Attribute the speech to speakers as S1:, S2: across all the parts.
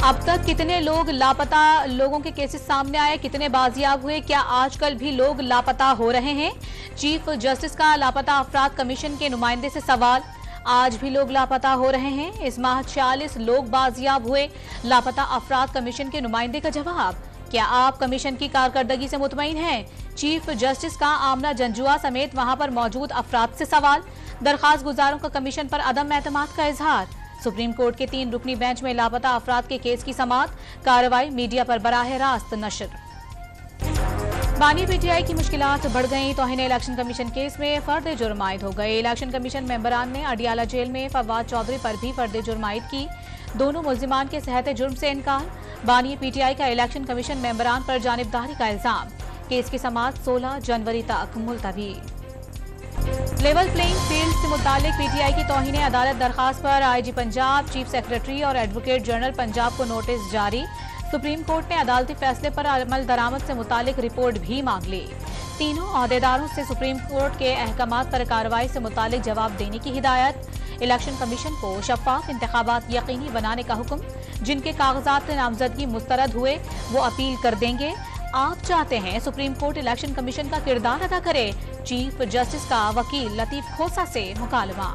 S1: अब तक कितने लोग लापता लोगों के केसेस सामने आए, कितने बाजियाब हुए, क्या आजकल भी लोग लापता हो रहे हैं? चीफ जस्टिस का लापता अफराद कमीशन के नुमाइंदे से सवाल। आज भी लोग लापता हो रहे हैं। इस माह 46 लोग बाजियाब हुए। लापता अफराद कमीशन के नुमाइंदे का जवाब। क्या आप कमीशन की कारकर्दगी से मुतमईन हैं? चीफ जस्टिस का आमना जंजुआ समेत वहां पर मौजूद अफराद से सवाल। दरखास्त गुजारों का कमीशन पर अदम एतमाद का इजहार। सुप्रीम कोर्ट के 3 रुकनी बेंच में लापता अफराद के केस की समाअत। कार्रवाई मीडिया पर बराह रास्त नशर। बानी पीटीआई की मुश्किलात बढ़ गईं। तौहीन इलेक्शन कमीशन केस में फर्द जुर्म आयद हो गए। इलेक्शन कमीशन मेंबरान ने अडियाला जेल में फवाद चौधरी पर भी फर्द जुर्म आयद की। दोनों मुल्जिमान के सेहत जुर्म से इनकार। बानी पीटीआई का इलेक्शन कमीशन मेंबरान पर जानिबदारी का इल्जाम। केस की समाअत 16 जनवरी तक मुलतवी। लेवल प्लेइंग फील्ड से मुतालिक पीटीआई की तौहीन अदालत दरखास्त पर आईजी पंजाब, चीफ सेक्रेटरी और एडवोकेट जनरल पंजाब को नोटिस जारी। सुप्रीम कोर्ट ने अदालती फैसले पर अमल दरामद से मुतालिक रिपोर्ट भी मांग ली। तीनों अहदेदारों से सुप्रीम कोर्ट के अहकामात पर कार्रवाई से मुतालिक जवाब देने की हिदायत। इलेक्शन कमीशन को शफाफ इंतखाबात यकीनी बनाने का हुक्म। जिनके कागजात नामजदगी मुस्तरद हुए वो अपील कर देंगे। आप चाहते हैं सुप्रीम कोर्ट इलेक्शन कमीशन का किरदार अदा करे? चीफ जस्टिस का वकील लतीफ खोसा से मुकालमा।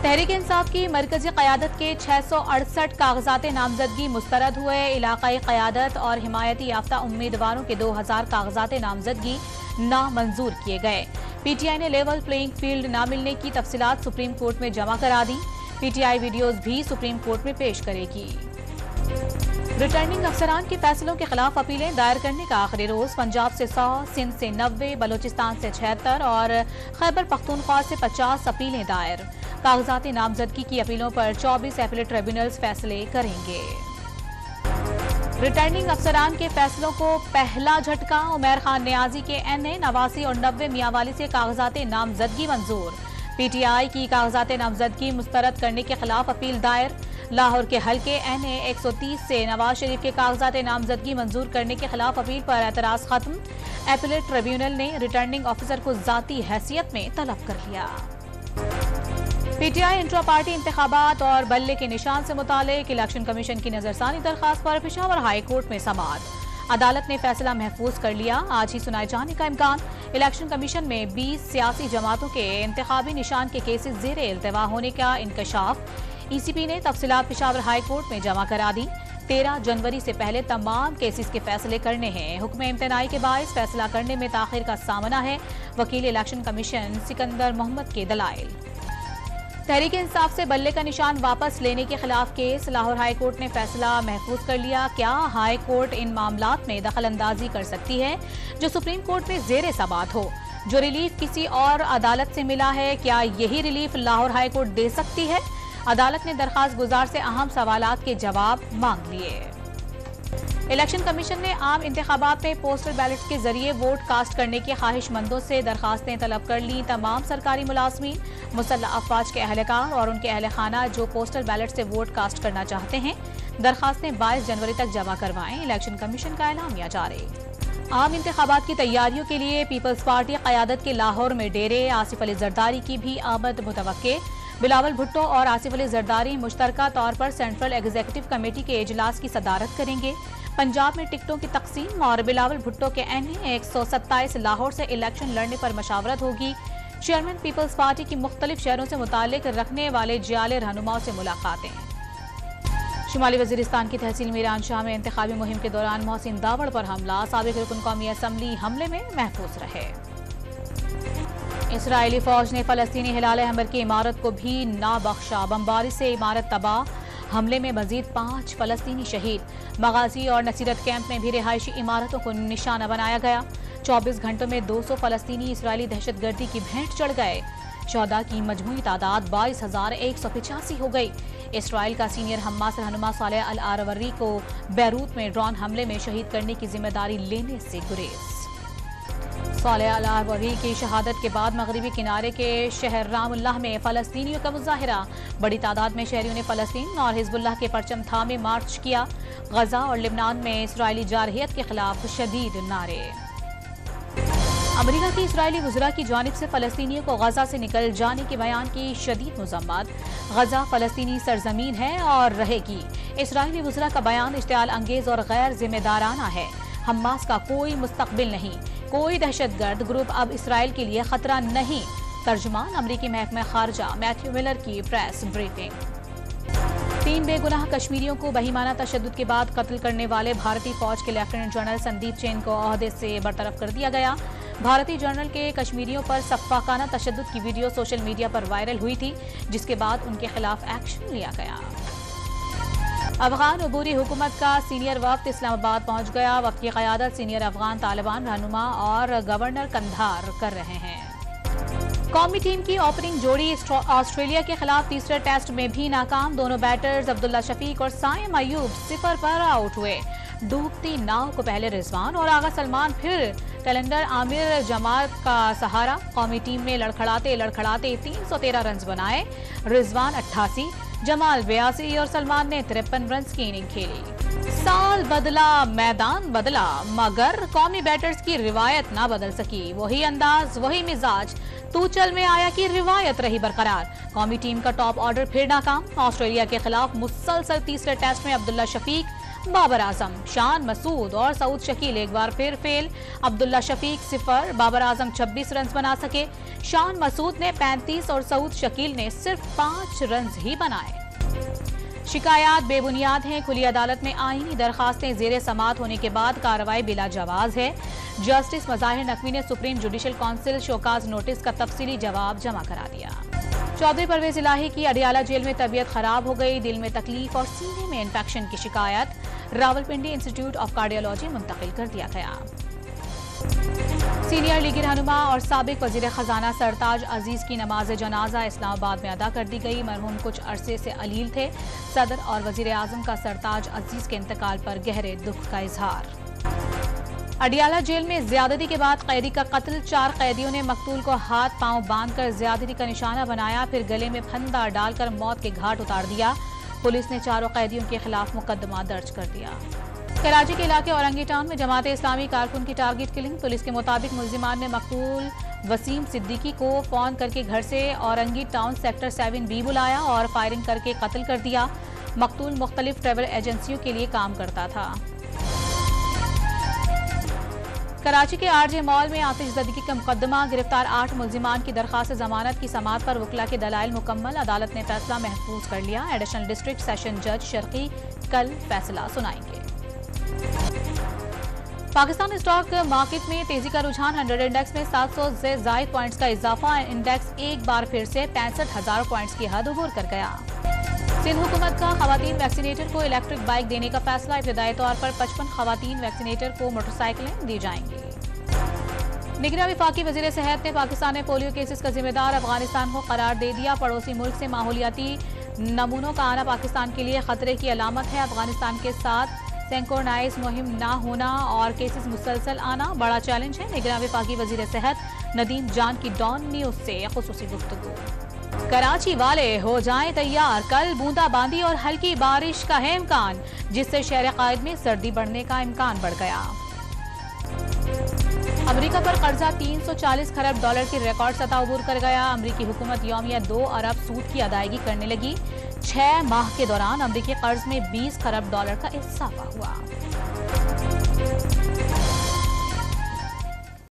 S1: तहरीक इंसाफ की मरकजी क़यादत के 668 कागजात नामजदगी मुस्तरद हुए। इलाकाई क़यादत और हिमायती याफ्ता उम्मीदवारों के 2000 कागजात नामजदगी नामंजूर किए गए। पीटीआई ने लेवल प्लेइंग फील्ड न मिलने की तफसीलात सुप्रीम कोर्ट में जमा करा दी। पीटीआई वीडियोज भी सुप्रीम कोर्ट में पेश करेगी। रिटर्निंग अफसरान के फैसलों के खिलाफ अपीलें दायर करने का आखिरी रोज। पंजाब से 100, सिंध से 90, बलोचिस्तान से 76 और खैबर पख्तूनख्वा से 50 अपीलें दायर। कागजाती नामजदगी की अपीलों पर 24 अपीलेट ट्रिब्यूनल्स फैसले करेंगे। रिटर्निंग अफसरान के फैसलों को पहला झटका। उमर खान नियाजी के NA 89 और 90 मियांवाली से कागजात नामजदगी मंजूर। पीटीआई की कागजात नामजदगी मुस्तरद करने के खिलाफ अपील दायर। लाहौर के हल्के NA 130 से नवाज शरीफ के कागजात नामजदगी मंजूर करने के खिलाफ अपील पर एतराज खत्म। अपीलेट ट्रिब्यूनल ने रिटर्निंग ऑफिसर को जाती हैसियत में तलब कर लिया। पीटीआई इंट्रा पार्टी इंतखाबात और बल्ले के निशान से मुतालिक इलेक्शन कमीशन की नजरसानी दरखास्त पर पेशावर हाई कोर्ट में समाअत। अदालत ने फैसला महफूज कर लिया। आज ही सुनाए जाने का इम्कान। इलेक्शन कमीशन में 20 सियासी जमातों के इंतखाबी निशान के केसेस जेर इल्तवा होने का इंकशाफ। ECP ने तफसीलात पेशावर हाई कोर्ट में जमा करा दी। 13 जनवरी से पहले तमाम केसेस के फैसले करने हैं। हुक्म इम्तनाई के बायस फैसला करने में ताखिर का सामना है। वकील इलेक्शन कमीशन सिकंदर मोहम्मद के दलाइल। तहरीक इंसाफ से बल्ले का निशान वापस लेने के खिलाफ केस। लाहौर हाई कोर्ट ने फैसला महफूज कर लिया। क्या हाई कोर्ट इन मामलात में दखल अंदाजी कर सकती है जो सुप्रीम कोर्ट में जेर समाअत हो? जो रिलीफ किसी और अदालत से मिला है, क्या यही रिलीफ लाहौर हाई कोर्ट दे सकती है? अदालत ने दरखास्त गुजार से अहम सवालात के जवाब मांग लिए। इलेक्शन कमीशन ने आम इंतखाबात में पोस्टल बैलेट के जरिए वोट कास्ट करने के ख्वाहिशमंदों से दरखास्तें तलब कर ली। तमाम सरकारी मुलाजमीन, मुसल्लह अफवाज के अहलकार और उनके अहल खाना जो पोस्टल बैलेट से वोट कास्ट करना चाहते हैं, दरखास्तें 22 जनवरी तक जमा करवाएं। इलेक्शन कमीशन का एलामिया जारी। आम इंतखाबात की तैयारियों के लिए पीपल्स पार्टी क़यादत के लाहौर में डेरे। आसिफ अली जरदारी की भी आमद मुतवक्के। बिलावल भुट्टो और आसिफ अली जरदारी मुश्तरका तौर पर सेंट्रल एग्जीक्यूटिव कमेटी के इजलास की सदारत करेंगे। पंजाब में टिकटों की तकसीम और बिलावल भुट्टो के NA 127 लाहौर से इलेक्शन लड़ने पर मशावरत होगी। चेयरमैन पीपल्स पार्टी की मुख्तलिफ शहरों से मुतालिक रखने वाले जियाले रहनुमाओं से मुलाकातें। शुमाली वजीरिस्तान की तहसील मीरान शाह में इंतखाबी मुहिम के दौरान मोहसिन दावड़ पर हमला। साबिक रुकन कौमी असम्बली हमले में महफूज रहे। इसराइली फौज ने फलस्तीनी हिलाल अहमर की इमारत को भी ना बख्शा। बमबारी से इमारत तबाह। हमले में मजीद 5 फलस्तीनी शहीद। मगाजी और नसीरत कैंप में भी रिहायशी इमारतों को निशाना बनाया गया। 24 घंटों में 200 फलस्तीनी इसराइली दहशतगर्दी की भेंट चढ़ गए। शोहदा की मजमूई तादाद 22,185 हो गई। इसराइल का सीनियर हमास रहनुमा सालेह अल आरवरी को बैरूत में ड्रोन हमले में शहीद करने की जिम्मेदारी लेने से गुरेज। सालेह अल आरवरी की शहादत के बाद मगरबी किनारे के शहर रामुल्लाह में फलस्तीनियों का मुजाहिरा। बड़ी तादाद में शहरियों ने फलस्तीन और हिजबुल्लाह के परचम थामे मार्च किया। गजा और लिबनान में इसराइली जारहियत के खिलाफ शदीद नारे। अमेरिका की इजरायली वज़रा की जानिब से फ़लस्तीनियों को गजा से निकल जाने के बयान की शदीद मज़म्मत। गजा फ़लस्तीनी सरजमीन है और रहेगी। इजरायली वज़रा का बयान इश्तिआल अंगेज और गैर जिम्मेदाराना है। हमास का कोई मुस्तकबिल नहीं, कोई दहशतगर्द ग्रुप अब इसराइल के लिए खतरा नहीं। तर्जुमान अमरीकी महकमा खारजा मैथ्यू मिलर की प्रेस ब्रीफिंग। 3 बेगुनाह कश्मीरियों को बहिमाना तशद्दुद के बाद कत्ल करने वाले भारतीय फौज के लेफ्टिनेंट जनरल संदीप जैन को ओहदे से बरतरफ कर दिया गया। भारतीय जनरल के कश्मीरियों पर सफाकाना तशद्दुद की वीडियो सोशल मीडिया पर वायरल हुई थी, जिसके बाद उनके खिलाफ एक्शन लिया गया। अफगान अबूरी हुकूमत का सीनियर वफ्द इस्लामाबाद पहुंच गया। वफ्द की क़यादत सीनियर अफगान तालिबान रहनुमा और गवर्नर कंधार कर रहे हैं। कौमी टीम की ओपनिंग जोड़ी ऑस्ट्रेलिया के खिलाफ तीसरे टेस्ट में भी नाकाम। दोनों बैटर्स अब्दुल्ला शफीक और साइम अयूब 0 पर आउट हुए। डूबती नाव को पहले रिजवान और आगा सलमान फिर कैलेंडर आमिर जमात का सहारा। कौमी टीम ने लड़खड़ाते 313 रन बनाए। रिजवान 88, जमाल 82 और सलमान ने 53 रन की इनिंग खेली। साल बदला, मैदान बदला, मगर कौमी बैटर्स की रिवायत ना बदल सकी। वही अंदाज, वही मिजाज तूचल में आया कि रिवायत रही बरकरार। कौमी टीम का टॉप ऑर्डर फिर नाकाम। ऑस्ट्रेलिया के खिलाफ मुसलसल तीसरे टेस्ट में अब्दुल्ला शफीक, बाबर आजम, शान मसूद और सऊद शकील एक बार फिर फेल। अब्दुल्ला शफीक 0, बाबर आजम 26 रन बना सके। शान मसूद ने 35 और सऊद शकील ने सिर्फ 5 रन ही बनाए। शिकायत बेबुनियाद हैं। खुली अदालत में आईनी दरखास्तें जेर समात होने के बाद कार्रवाई बिला जवाज है। जस्टिस मज़ाहिर नकवी ने supreme judicial council show cause notice का तफसीली जवाब जमा करा दिया। चौधरी परवेज इलाही की अडियाला जेल में तबीयत खराब हो गई। दिल में तकलीफ और सीने में इन्फेक्शन की शिकायत रावलपिंडी इंस्टीट्यूट ऑफ कार्डियोलॉजी मुंतकिल कर दिया गया। सीनियर लीगी रहनुमा और साबिक वजीर खजाना सरताज अजीज की नमाज जनाजा इस्लामाबाद में अदा कर दी गई। मरहूम कुछ अरसे से अलील थे। सदर और वजीर आजम का सरताज अजीज के इंतकाल पर गहरे दुख का इजहार। अडियाला जेल में ज्यादती के बाद कैदी का कत्ल। 4 कैदियों ने मकतूल को हाथ पांव बांधकर ज्यादती का निशाना बनाया, फिर गले में फंदा डालकर मौत के घाट उतार दिया। पुलिस ने 4 कैदियों के खिलाफ मुकदमा दर्ज कर दिया। कराची के इलाके औरंगी टाउन में जमात इस्लामी कारकुन की टारगेट किलिंग। पुलिस के मुताबिक मुलजिमान ने मकतूल वसीम सिद्दीकी को फोन करके घर से औरंगी टाउन सेक्टर 7B बुलाया और फायरिंग करके कत्ल कर दिया। मकतूल मुख्तलिफ ट्रैवल एजेंसियों के लिए काम करता था। कराची के RJ मॉल में आतिशज़दगी का मुकदमा। गिरफ्तार 8 मुलजिमान की दरखास्त जमानत की समाअत पर वकला के दलाइल मुकम्मल। अदालत ने फैसला महफूज कर लिया। एडिशनल डिस्ट्रिक्ट सेशन जज शर्की कल फैसला सुनाएंगे। पाकिस्तान स्टॉक मार्केट में तेजी का रुझान। 100 इंडेक्स में 700 से ज़ायद पॉइंट्स का इजाफा। इंडेक्स एक बार फिर से 65,000 पॉइंट्स की हद अबूर कर गया। सिंध हुकूमत का खवातीन वैक्सीनेटर को इलेक्ट्रिक बाइक देने का फैसला। इब्तदाई तौर पर 55 खवातीन वैक्सीनेटर को मोटरसाइकिलें दी जाएंगी। निगरां वफाकी वजीर सेहत ने पाकिस्तान में पोलियो केसेस का जिम्मेदार अफगानिस्तान को करार दे दिया। पड़ोसी मुल्क से माहौलियाती नमूनों का आना पाकिस्तान के लिए खतरे की अलामत है। अफगानिस्तान के साथ सिंक्रोनाइज मुहिम ना होना और केसेस मुसलसल आना बड़ा चैलेंज है। निगरां वफाकी वजीर सेहत नदीम जान की डॉन न्यूज से खुसूसी गुफ्तगू। कराची वाले हो जाएं तैयार, कल बूंदाबांदी और हल्की बारिश का है इम्कान, जिससे शहर कायद में सर्दी बढ़ने का इम्कान बढ़ गया। अमेरिका पर कर्जा 340 खरब डॉलर की रिकॉर्ड सतह अबूर कर गया। अमेरिकी हुकूमत यौमिया 2 अरब सूद की अदायगी करने लगी। 6 माह के दौरान अमेरिकी कर्ज में 20 खरब डॉलर का इजाफा हुआ।